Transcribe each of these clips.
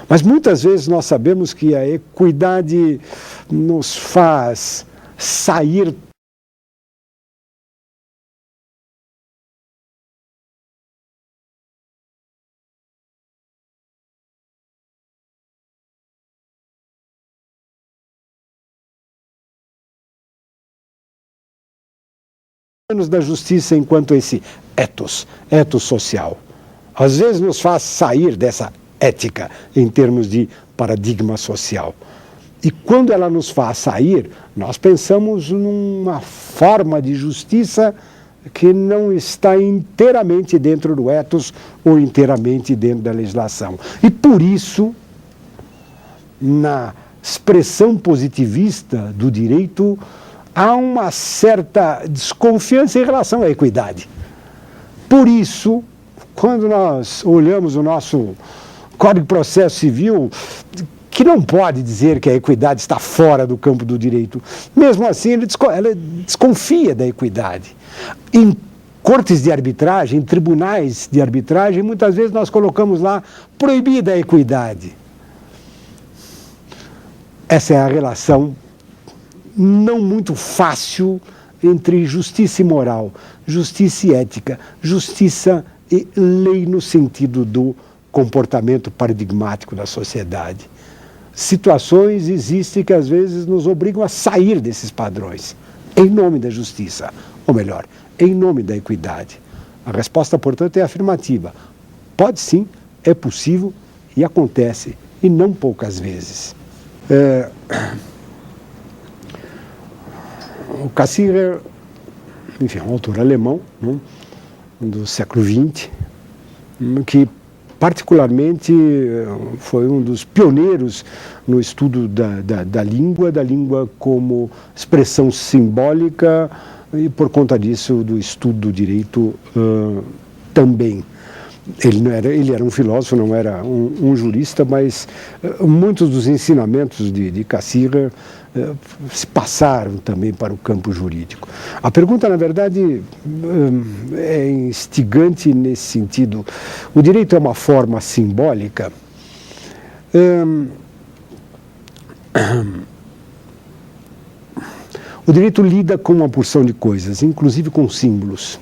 Mas muitas vezes nós sabemos que a equidade nos faz sair da justiça enquanto esse ethos social. Às vezes nos faz sair dessa ética em termos de paradigma social. E quando ela nos faz sair, nós pensamos numa forma de justiça que não está inteiramente dentro do ethos ou inteiramente dentro da legislação. E por isso, na expressão positivista do direito, há uma certa desconfiança em relação à equidade. Por isso, quando nós olhamos o nosso Código de Processo Civil, que não pode dizer que a equidade está fora do campo do direito, mesmo assim ela desconfia da equidade. Em cortes de arbitragem, em tribunais de arbitragem, muitas vezes nós colocamos lá proibida a equidade. Essa é a relação não muito fácil entre justiça e moral, justiça e ética, justiça e lei no sentido do comportamento paradigmático da sociedade. Situações existem que às vezes nos obrigam a sair desses padrões, em nome da justiça, ou melhor, em nome da equidade. A resposta, portanto, é afirmativa. Pode sim, é possível e acontece, e não poucas vezes. O Cassirer, enfim, é um autor alemão, né, do século XX, que particularmente foi um dos pioneiros no estudo da língua como expressão simbólica e, por conta disso, do estudo do direito também. Ele era um filósofo, não era um jurista, mas muitos dos ensinamentos de Cassirer se passaram também para o campo jurídico. A pergunta, na verdade, é instigante nesse sentido. O direito é uma forma simbólica? O direito lida com uma porção de coisas, inclusive com símbolos.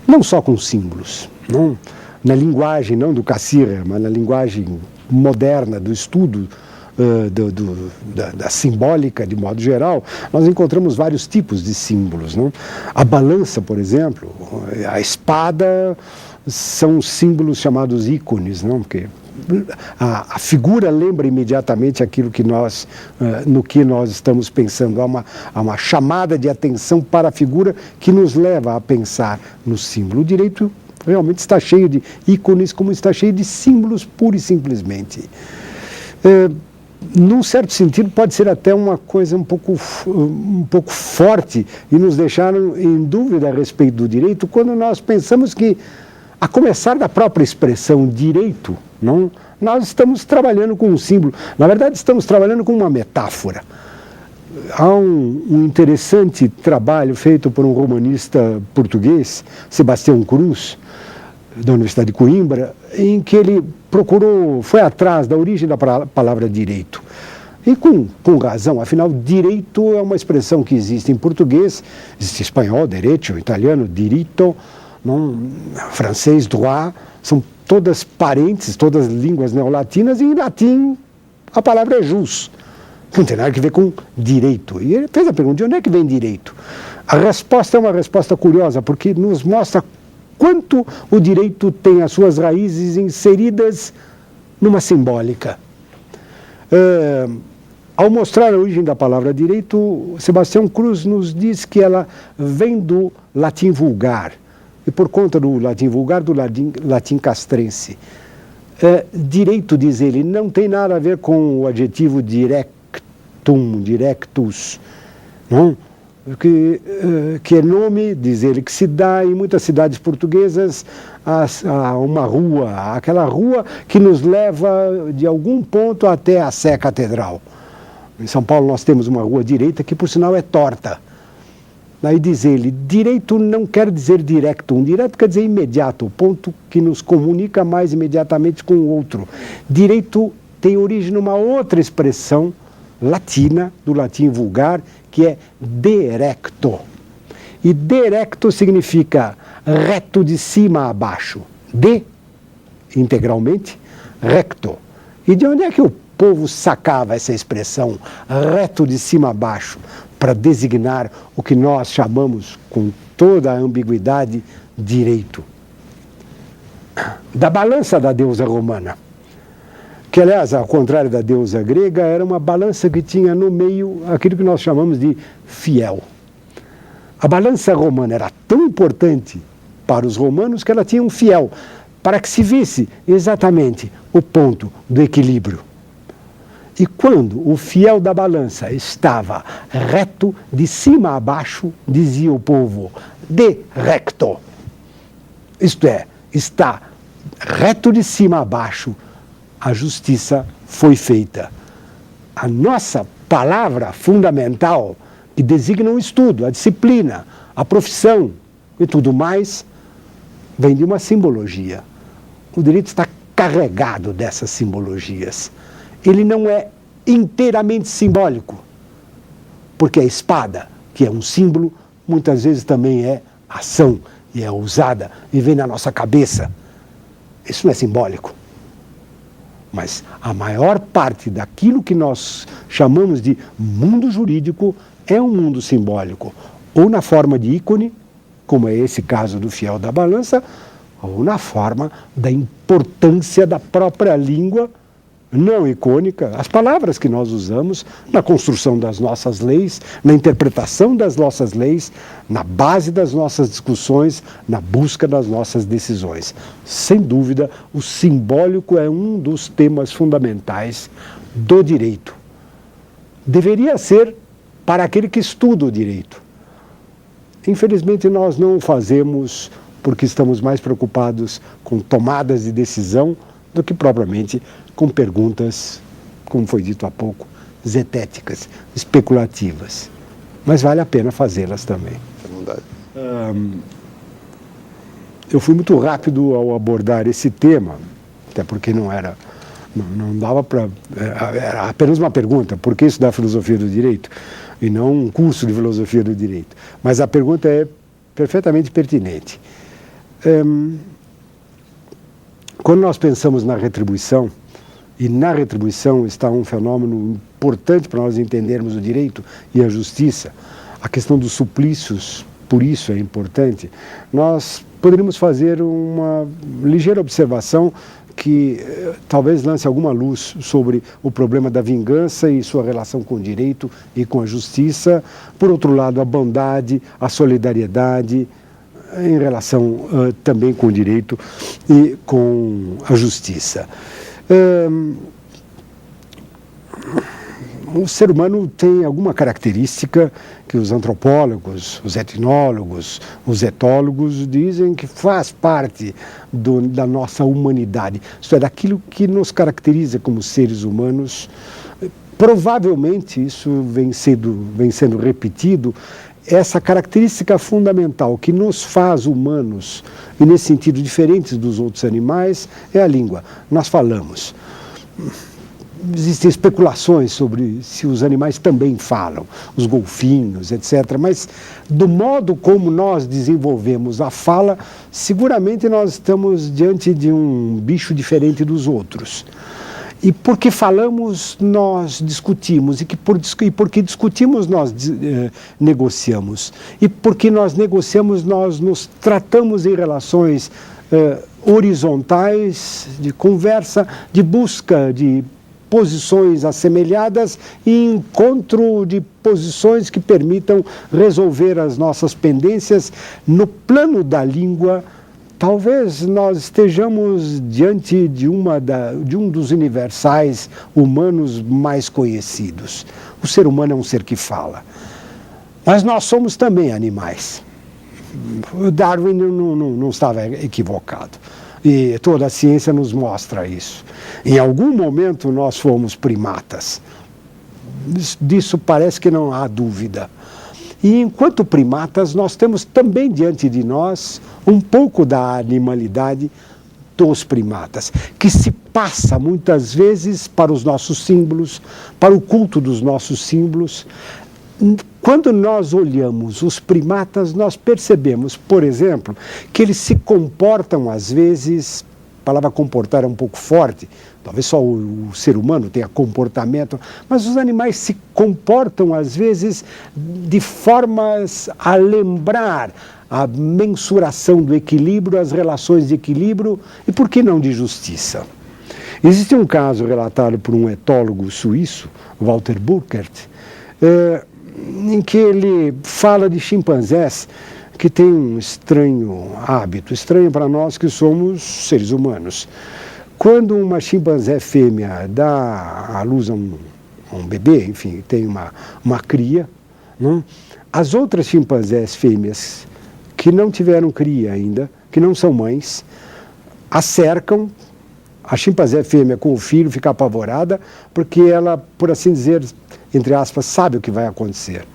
Não só com símbolos, não na linguagem, não do Cassirer, mas na linguagem moderna do estudo da simbólica, de modo geral, nós encontramos vários tipos de símbolos. Não? A balança, por exemplo, a espada são símbolos chamados ícones, não? Porque a figura lembra imediatamente aquilo que no que nós estamos pensando. Há uma chamada de atenção para a figura que nos leva a pensar no símbolo. O direito realmente está cheio de ícones, como está cheio de símbolos, pura e simplesmente. Num certo sentido, pode ser até uma coisa um pouco forte e nos deixar em dúvida a respeito do direito, quando nós pensamos que, a começar da própria expressão direito, não, nós estamos trabalhando com um símbolo. Na verdade, estamos trabalhando com uma metáfora. Há um interessante trabalho feito por um romanista português, Sebastião Cruz, da Universidade de Coimbra, em que ele foi atrás da origem da palavra direito. E com razão, afinal, direito é uma expressão que existe em português, existe em espanhol, derecho, italiano, diritto, francês, droit, são todas parentes, todas línguas neolatinas, e em latim a palavra é jus. Não tem nada a ver com direito. E ele fez a pergunta, de onde é que vem direito? A resposta é uma resposta curiosa, porque nos mostra quanto o direito tem as suas raízes inseridas numa simbólica. Ao mostrar a origem da palavra direito, Sebastião Cruz nos diz que ela vem do latim vulgar, e por conta do latim vulgar, do latim castrense. Direito, diz ele, não tem nada a ver com o adjetivo directum, directus, não? Que é nome, diz ele, que se dá em muitas cidades portuguesas a uma rua, aquela rua que nos leva de algum ponto até a Sé Catedral. Em São Paulo nós temos uma rua direita que, por sinal, é torta. Aí diz ele, direito não quer dizer directum, direto quer dizer imediato, o ponto que nos comunica mais imediatamente com o outro. Direito tem origem numa outra expressão latina, do latim vulgar, que é derecto. E derecto significa reto de cima a baixo. De, integralmente, recto. E de onde é que o povo sacava essa expressão reto de cima a baixo para designar o que nós chamamos, com toda a ambiguidade, direito? Da balança da deusa romana, que, aliás, ao contrário da deusa grega, era uma balança que tinha no meio aquilo que nós chamamos de fiel. A balança romana era tão importante para os romanos que ela tinha um fiel, para que se visse exatamente o ponto do equilíbrio. E quando o fiel da balança estava reto de cima a baixo, dizia o povo, de recto. Isto é, está reto de cima a baixo, a justiça foi feita. A nossa palavra fundamental, que designa o estudo, a disciplina, a profissão e tudo mais, vem de uma simbologia. O direito está carregado dessas simbologias. Ele não é inteiramente simbólico, porque a espada, que é um símbolo, muitas vezes também é ação e é ousada e vem na nossa cabeça. Isso não é simbólico. Mas a maior parte daquilo que nós chamamos de mundo jurídico é um mundo simbólico, ou na forma de ícone, como é esse caso do fiel da balança, ou na forma da importância da própria língua não icônica, as palavras que nós usamos na construção das nossas leis, na interpretação das nossas leis, na base das nossas discussões, na busca das nossas decisões. Sem dúvida, o simbólico é um dos temas fundamentais do direito. Deveria ser para aquele que estuda o direito. Infelizmente, nós não o fazemos porque estamos mais preocupados com tomadas de decisão do que propriamente com perguntas, como foi dito há pouco, zetéticas, especulativas. Mas vale a pena fazê-las também. Eu fui muito rápido ao abordar esse tema, até porque não dava para... Era apenas uma pergunta, por que estudar filosofia do direito? E não um curso de filosofia do direito. Mas a pergunta é perfeitamente pertinente. Quando nós pensamos na retribuição, e na retribuição está um fenômeno importante para nós entendermos o direito e a justiça, a questão dos suplícios, por isso é importante, nós poderíamos fazer uma ligeira observação que talvez lance alguma luz sobre o problema da vingança e sua relação com o direito e com a justiça. Por outro lado, a bondade, a solidariedade, em relação também com o direito e com a justiça. O ser humano tem alguma característica que os antropólogos, os etnólogos, os etólogos dizem que faz parte da nossa humanidade, isto é, daquilo que nos caracteriza como seres humanos. Provavelmente isso vem sendo repetido, essa característica fundamental que nos faz humanos, e nesse sentido diferentes dos outros animais, é a língua. Nós falamos. Existem especulações sobre se os animais também falam, os golfinhos, etc. Mas do modo como nós desenvolvemos a fala, seguramente nós estamos diante de um bicho diferente dos outros. E porque falamos, nós discutimos, e porque discutimos, nós negociamos. E porque nós negociamos, nós nos tratamos em relações horizontais, de conversa, de busca de posições assemelhadas e encontro de posições que permitam resolver as nossas pendências no plano da língua. Talvez nós estejamos diante de um dos universais humanos mais conhecidos. O ser humano é um ser que fala. Mas nós somos também animais. O Darwin não estava equivocado. E toda a ciência nos mostra isso. Em algum momento nós fomos primatas. Disso parece que não há dúvida. E enquanto primatas, nós temos também diante de nós um pouco da animalidade, dos primatas, que se passa muitas vezes para os nossos símbolos, para o culto dos nossos símbolos. Quando nós olhamos os primatas, nós percebemos, por exemplo, que eles se comportam às vezes, a palavra comportar é um pouco forte, talvez só o ser humano tenha comportamento, mas os animais se comportam às vezes de formas a lembrar a mensuração do equilíbrio, as relações de equilíbrio e, por que não, de justiça. Existe um caso relatado por um etólogo suíço, Walter Burkert, em que ele fala de chimpanzés que têm um estranho hábito, estranho para nós que somos seres humanos. Quando uma chimpanzé fêmea dá à luz a um bebê, enfim, tem uma cria, não? As outras chimpanzés fêmeas que não tiveram cria ainda, que não são mães, a cercam. A chimpanzé fêmea com o filho fica apavorada porque ela, por assim dizer, entre aspas, sabe o que vai acontecer.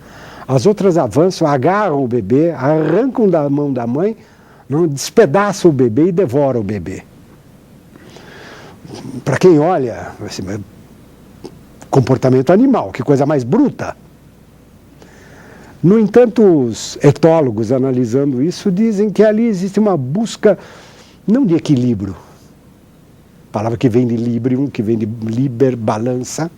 As outras avançam, agarram o bebê, arrancam da mão da mãe, não, despedaçam o bebê e devoram o bebê. Para quem olha, assim, comportamento animal, que coisa mais bruta. No entanto, os etólogos, analisando isso, dizem que ali existe uma busca, não de equilíbrio, palavra que vem de librium, que vem de liber, balança,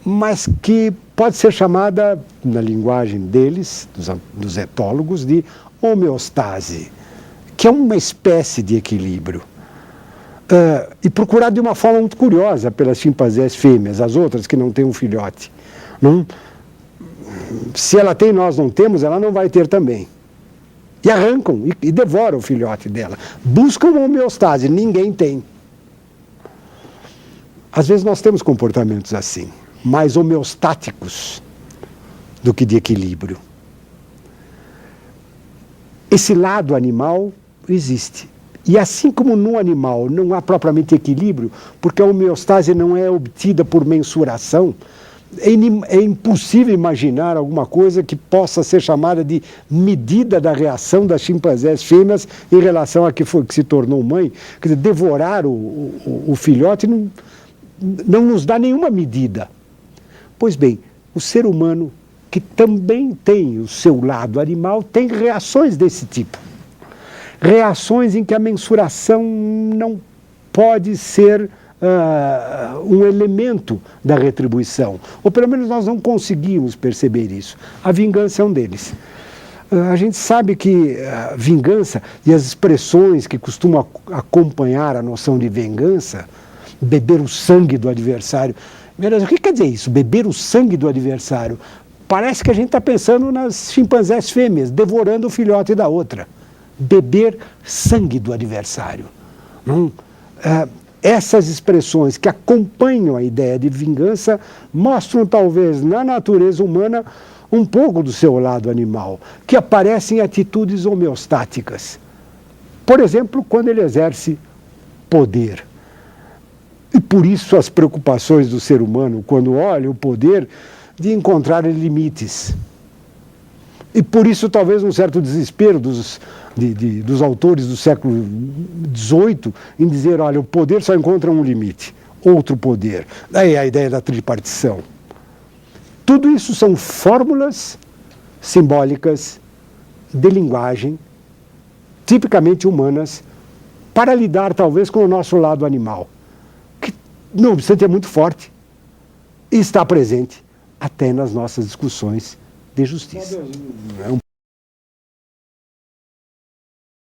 mas que pode ser chamada, na linguagem deles, dos etólogos, de homeostase, que é uma espécie de equilíbrio. E procurado de uma forma muito curiosa pelas chimpanzés fêmeas, as outras que não têm um filhote. Não? Se ela tem e nós não temos, ela não vai ter também. E arrancam e devoram o filhote dela. Buscam uma homeostase, ninguém tem. Às vezes nós temos comportamentos assim, mais homeostáticos do que de equilíbrio. Esse lado animal existe. E assim como no animal não há propriamente equilíbrio, porque a homeostase não é obtida por mensuração, é impossível imaginar alguma coisa que possa ser chamada de medida da reação das chimpanzés fêmeas em relação a que se tornou mãe. Quer dizer, devorar o filhote não nos dá nenhuma medida. Pois bem, o ser humano, que também tem o seu lado animal, tem reações desse tipo. Reações em que a mensuração não pode ser um elemento da retribuição. Ou pelo menos nós não conseguimos perceber isso. A vingança é um deles. A gente sabe que a vingança e as expressões que costumam acompanhar a noção de vingança, beber o sangue do adversário. O que quer dizer isso, beber o sangue do adversário? Parece que a gente está pensando nas chimpanzés fêmeas, devorando o filhote da outra. Beber sangue do adversário. Não? Essas expressões que acompanham a ideia de vingança mostram talvez na natureza humana um pouco do seu lado animal, que aparecem em atitudes homeostáticas. Por exemplo, quando ele exerce poder. E por isso as preocupações do ser humano, quando olha o poder, de encontrar limites. E por isso talvez um certo desespero dos autores do século XVIII em dizer, olha, o poder só encontra um limite, outro poder. Daí a ideia da tripartição. Tudo isso são fórmulas simbólicas de linguagem, tipicamente humanas, para lidar talvez com o nosso lado animal, que, não obstante, é muito forte e está presente até nas nossas discussões de justiça.